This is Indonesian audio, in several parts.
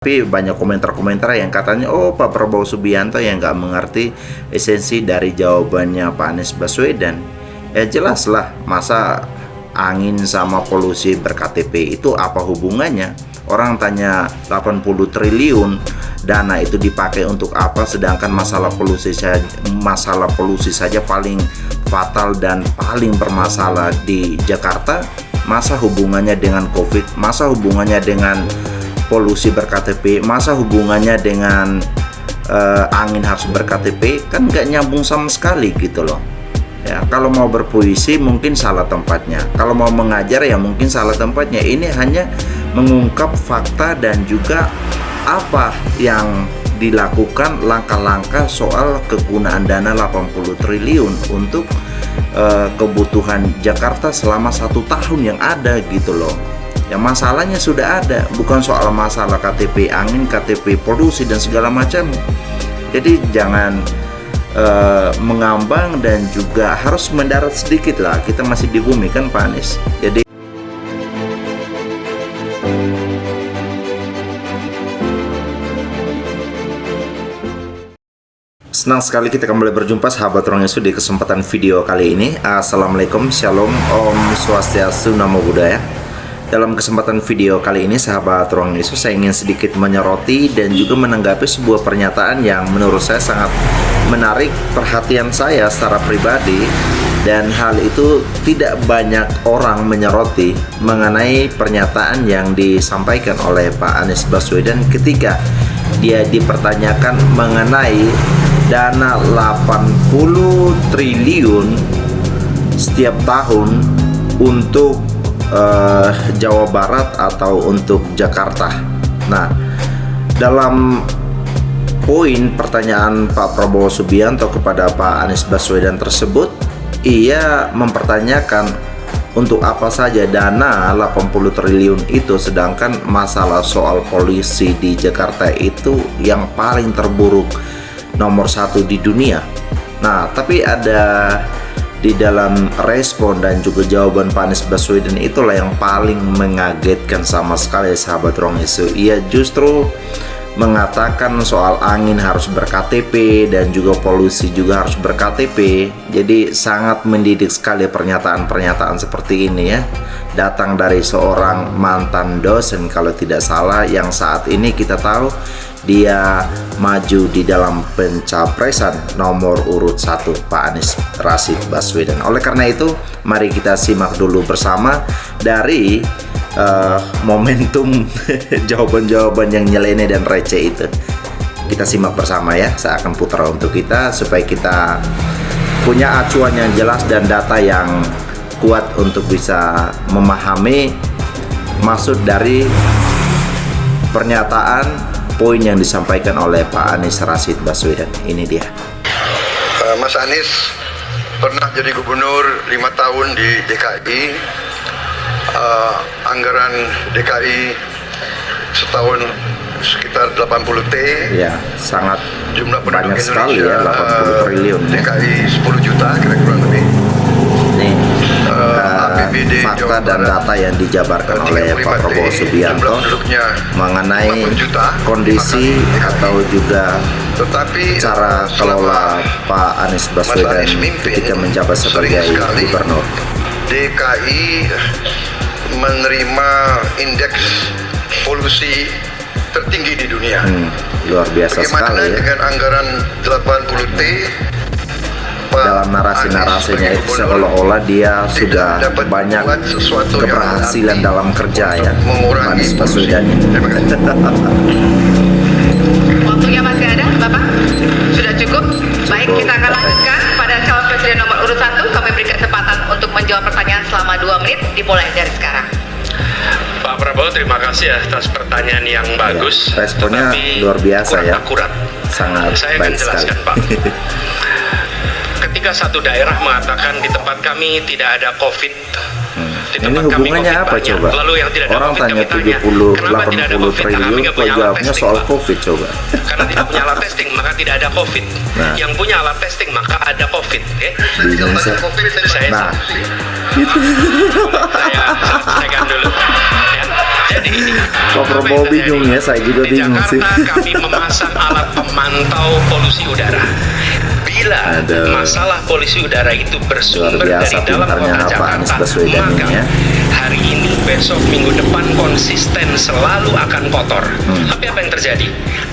Tapi banyak komentar-komentar yang katanya, oh Pak Prabowo Subianto yang nggak mengerti esensi dari jawabannya Pak Anies Baswedan. Ya jelas lah, masa angin sama polusi ber-KTP itu apa hubungannya? Orang tanya 80 triliun dana itu dipakai untuk apa, sedangkan masalah polusi saja paling fatal dan paling bermasalah di Jakarta. Masa hubungannya dengan COVID? Masa hubungannya dengan polusi ber-KTP, masa hubungannya dengan angin harus ber-KTP? Kan nggak nyambung sama sekali gitu loh. Ya, kalau mau berpuisi mungkin salah tempatnya, kalau mau mengajar ya mungkin salah tempatnya. Ini hanya mengungkap fakta dan juga apa yang dilakukan, langkah-langkah soal kegunaan dana 80 triliun untuk kebutuhan Jakarta selama 1 tahun yang ada gitu loh. Ya masalahnya sudah ada, bukan soal masalah KTP angin, KTP polusi dan segala macam. Jadi jangan mengambang dan juga harus mendarat sedikit lah. Kita masih di bumi kan Pak Anies. Jadi senang sekali kita kembali berjumpa sahabat Ruang Yesus di kesempatan video kali ini. Assalamualaikum, Shalom, Om Swastiastu, Namo Buddhaya. Dalam kesempatan video kali ini sahabat Ruang Yesus, saya ingin sedikit menyoroti dan juga menanggapi sebuah pernyataan yang menurut saya sangat menarik perhatian saya secara pribadi, dan hal itu tidak banyak orang menyoroti mengenai pernyataan yang disampaikan oleh Pak Anies Baswedan ketika dia dipertanyakan mengenai dana 80 triliun setiap tahun untuk Jawa Barat atau untuk Jakarta. Nah, dalam poin pertanyaan Pak Prabowo Subianto kepada Pak Anies Baswedan tersebut, ia mempertanyakan untuk apa saja dana 80 triliun itu, sedangkan masalah soal polusi di Jakarta itu yang paling terburuk nomor 1 di dunia. Nah, tapi ada di dalam respon dan juga jawaban Pak Anies Baswedan itulah yang paling mengagetkan sama sekali sahabat Ruang Yesus. Ia justru mengatakan soal angin harus ber-KTP dan juga polusi juga harus ber-KTP. Jadi sangat mendidik sekali pernyataan-pernyataan seperti ini ya. Datang dari seorang mantan dosen kalau tidak salah, yang saat ini kita tahu dia maju di dalam pencapresan nomor urut 1 Pak Anies Rashid Baswedan. Oleh karena itu, mari kita simak dulu bersama dari momentum jawaban-jawaban yang nyeleneh dan receh itu. Kita simak bersama ya. Saya akan putar untuk kita supaya kita punya acuan yang jelas dan data yang kuat untuk bisa memahami maksud dari pernyataan poin yang disampaikan oleh Pak Anies Rashid Baswedan. Ini dia. Mas Anies pernah jadi gubernur 5 tahun di DKI. Anggaran DKI setahun sekitar 80 T. Ya, sangat jumlah penduduk banyak sekali ya, 80 triliun. DKI 10 juta kira-kira lebih. Nih, APBD fakta dan data yang dijabarkan oleh Pak Prabowo Subianto mengenai kondisi atau juga cara kelola Pak Anies Baswedan ketika menjabat sebagai gubernur. DKI menerima indeks polusi tertinggi di dunia. Luar biasa sekali ya. Dengan anggaran 80 T, dalam narasi-narasinya itu seolah-olah dia sudah banyak keberhasilan dalam kerja ya, Anies Baswedan. Waktunya masih ada, Bapak? Sudah cukup? Baik, kita akan lanjutkan pada calon presiden nomor urut 1. Kami beri kesempatan untuk menjawab pertanyaan selama 2 menit, dimulai dari sekarang. Pak Prabowo, terima kasih atas pertanyaan yang bagus. Ya, responnya luar biasa ya, akurat. Sangat Saya baik akan jelaskan, sekali. Pak. Ketika satu daerah mengatakan di tempat kami tidak ada COVID, di ini tempat kami hubungannya COVID apa banyak. coba? Lalu yang tidak ada Orang COVID, tanya kami 70, kenapa tidak ada 80 COVID? Karena kami triliun, nggak kok punya alat jawabnya testing, soal Pak. COVID coba? Karena tidak punya alat testing, maka tidak ada COVID. Nah. Yang punya alat testing, maka ada COVID. Okay? Di Indonesia. Saya Nah, saya selesaikan dulu. Ya. Jadi Pak Prabowo bingung ya, saya juga di bingung sih. Jakarta kami memasang alat pemantau polusi udara. Bila masalah polusi udara itu bersumber Luar dari biasa dalam pintarnya kota Pak Anies Jakarta, Baswedan maka ini ya. hari ini, besok, minggu depan konsisten selalu akan kotor. Tapi apa yang terjadi?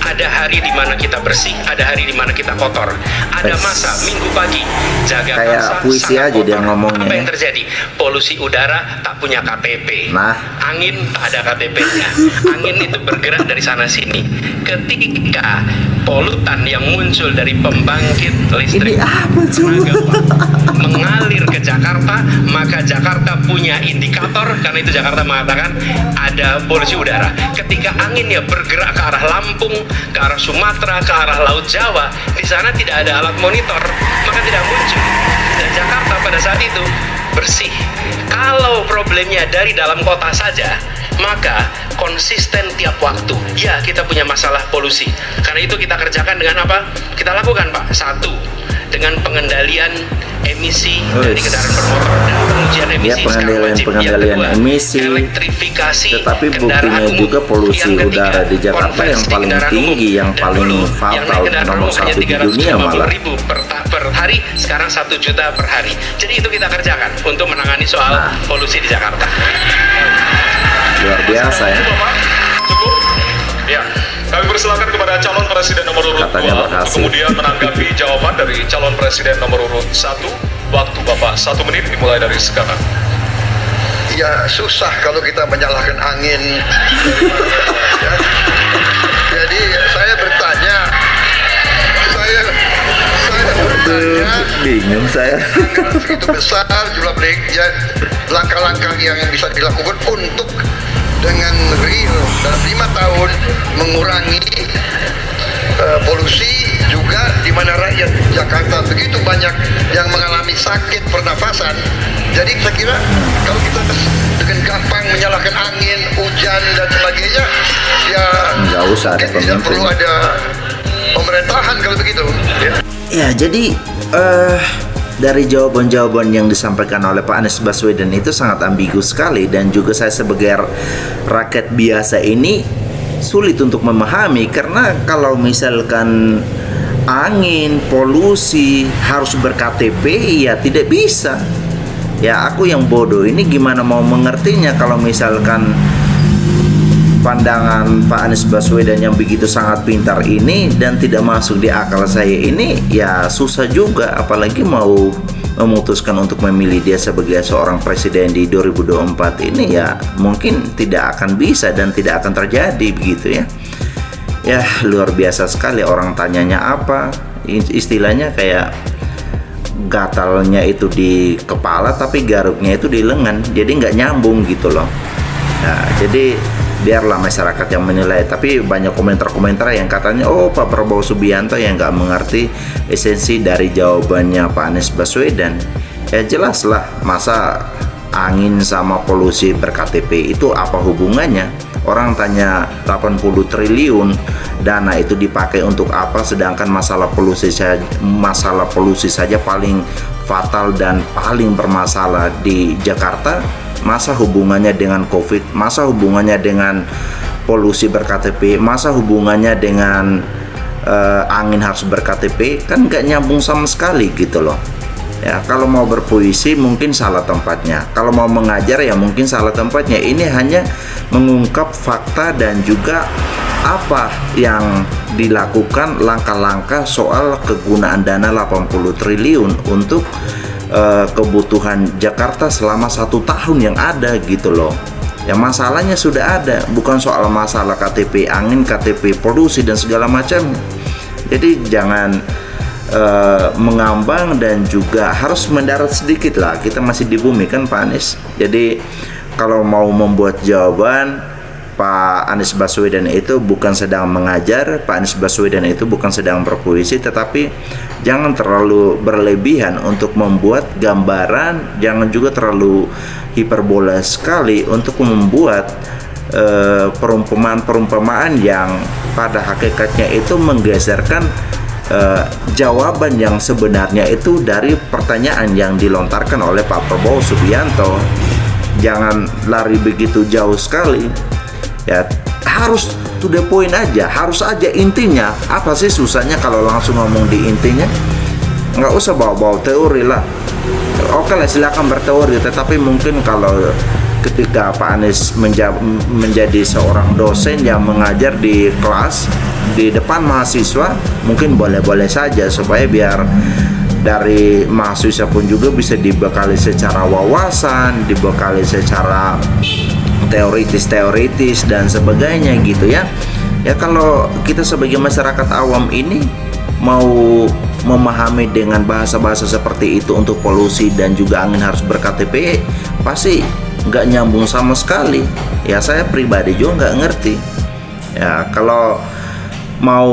Ada hari di mana kita bersih, ada hari di mana kita kotor. Ada masa minggu pagi Jakarta Kayak puisi sangat aja dia kotor. ngomongnya. Apa yang terjadi? Polusi udara tak punya KTP. Nah. Angin tak ada KTP-nya. Angin itu bergerak dari sana sini. Ketika polutan yang muncul dari pembangkit listrik Ini apa tenaga uap mengalir ke Jakarta, maka Jakarta punya indikator, karena itu Jakarta mengatakan ada polusi udara. Ketika anginnya bergerak ke arah Lampung, ke arah Sumatera, ke arah Laut Jawa, di sana tidak ada alat monitor, maka tidak muncul. Dan Jakarta pada saat itu bersih. Kalau problemnya dari dalam kota saja, maka konsisten tiap waktu. Ya, kita punya masalah polusi. Karena itu kita kerjakan dengan apa? Kita lakukan, Pak. Satu, dengan pengendalian emisi dari kendaraan bermotor dan pengujian emisi secara wajib. pengendalian Yang kedua, emisi. elektrifikasi Tetapi kendaraan buktinya umum. juga polusi Yang ketiga, udara di Jakarta yang konversi paling kendaraan tinggi, umum. yang Dan paling dulu, fatal, yang naik kendaraan nomor umum hanya 1 di dunia malah. 350.000 per hari, sekarang 1 juta per hari. Jadi itu kita kerjakan untuk menangani soal polusi di Jakarta. Luar biasa ya. Cukup? Ya. Kami persilakan kepada calon presiden nomor urut 2 Katanya untuk berhasil. kemudian menanggapi jawaban dari calon presiden nomor urut 1. Waktu Bapak 1 menit dimulai dari sekarang. Ya susah kalau kita menyalahkan angin. Ya. Jadi saya bertanya, Bingung saya. anggaran segitu besar jumlah ya, langkah-langkah yang bisa dilakukan untuk dengan real dalam 5 tahun mengurangi polusi, juga di mana rakyat Jakarta begitu banyak yang mengalami sakit pernafasan. Jadi saya kira kalau kita dengan gampang menyalahkan angin, hujan dan sebagainya, ya Nggak usah ada mungkin tidak perlu pemimpin. ada pemerintahan kalau begitu. Ya. Ya, jadi dari jawaban-jawaban yang disampaikan oleh Pak Anies Baswedan itu sangat ambigu sekali, dan juga saya sebagai rakyat biasa ini sulit untuk memahami, karena kalau misalkan angin, polusi harus ber-KTP, ya tidak bisa. Ya, aku yang bodoh ini gimana mau mengertinya kalau misalkan pandangan Pak Anies Baswedan yang begitu sangat pintar ini dan tidak masuk di akal saya ini, ya susah juga, apalagi mau memutuskan untuk memilih dia sebagai seorang presiden di 2024 ini, ya mungkin tidak akan bisa dan tidak akan terjadi begitu ya. Ya, luar biasa sekali, orang tanyanya apa, istilahnya kayak gatalnya itu di kepala tapi garuknya itu di lengan, jadi nggak nyambung gitu loh. Nah, jadi biarlah masyarakat yang menilai. Tapi banyak komentar-komentar yang katanya, oh Pak Prabowo Subianto yang nggak mengerti esensi dari jawabannya Pak Anies Baswedan. Ya jelas lah, masa angin sama polusi ber-KTP itu apa hubungannya? Orang tanya 80 triliun dana itu dipakai untuk apa, sedangkan masalah polusi saja paling fatal dan paling bermasalah di Jakarta. Masa hubungannya dengan COVID, masa hubungannya dengan polusi ber-KTP, masa hubungannya dengan angin harus ber-KTP, kan nggak nyambung sama sekali gitu loh. Ya, kalau mau berpuisi mungkin salah tempatnya, kalau mau mengajar ya mungkin salah tempatnya. Ini hanya mengungkap fakta dan juga apa yang dilakukan, langkah-langkah soal kegunaan dana 80 triliun untuk kebutuhan Jakarta selama 1 tahun yang ada gitu loh. Ya masalahnya sudah ada, bukan soal masalah KTP angin, KTP polusi dan segala macam. Jadi jangan mengambang dan juga harus mendarat sedikit lah. Kita masih di bumi kan Pak Anies. Jadi kalau mau membuat jawaban, Pak Anies Baswedan itu bukan sedang mengajar, Pak Anies Baswedan itu bukan sedang berpuisi, tetapi jangan terlalu berlebihan untuk membuat gambaran, jangan juga terlalu hiperbola sekali untuk membuat perumpamaan-perumpamaan yang pada hakikatnya itu menggeserkan jawaban yang sebenarnya itu dari pertanyaan yang dilontarkan oleh Pak Prabowo Subianto. Jangan lari begitu jauh sekali. Ya harus to the point aja, harus aja intinya. Apa sih susahnya kalau langsung ngomong di intinya? Nggak usah bawa-bawa teori lah. Oke lah, silakan berteori, tetapi mungkin kalau ketika Pak Anies menjadi seorang dosen yang mengajar di kelas di depan mahasiswa, mungkin boleh-boleh saja, supaya biar dari mahasiswa pun juga bisa dibekali secara wawasan, dibekali secara teoritis dan sebagainya gitu ya. Ya kalau kita sebagai masyarakat awam ini mau memahami dengan bahasa-bahasa seperti itu untuk polusi dan juga angin harus ber-KTP, pasti nggak nyambung sama sekali. Ya saya pribadi juga nggak ngerti. Ya kalau mau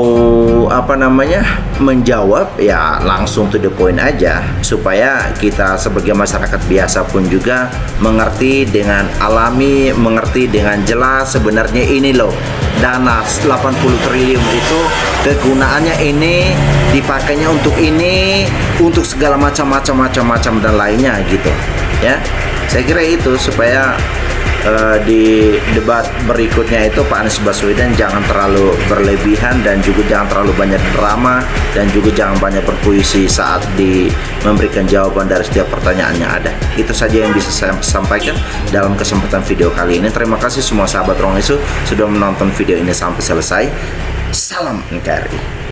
menjawab ya langsung to the point aja, supaya kita sebagai masyarakat biasa pun juga mengerti dengan alami, mengerti dengan jelas sebenarnya ini loh, dana 80 triliun itu kegunaannya ini, dipakainya untuk ini, untuk segala macam dan lainnya gitu ya. Saya kira itu supaya di debat berikutnya itu Pak Anies Baswedan jangan terlalu berlebihan dan juga jangan terlalu banyak drama dan juga jangan banyak berpuisi saat memberikan jawaban dari setiap pertanyaan yang ada. Itu saja yang bisa saya sampaikan dalam kesempatan video kali ini. Terima kasih semua sahabat Ruang Isu sudah menonton video ini sampai selesai. Salam NKRI.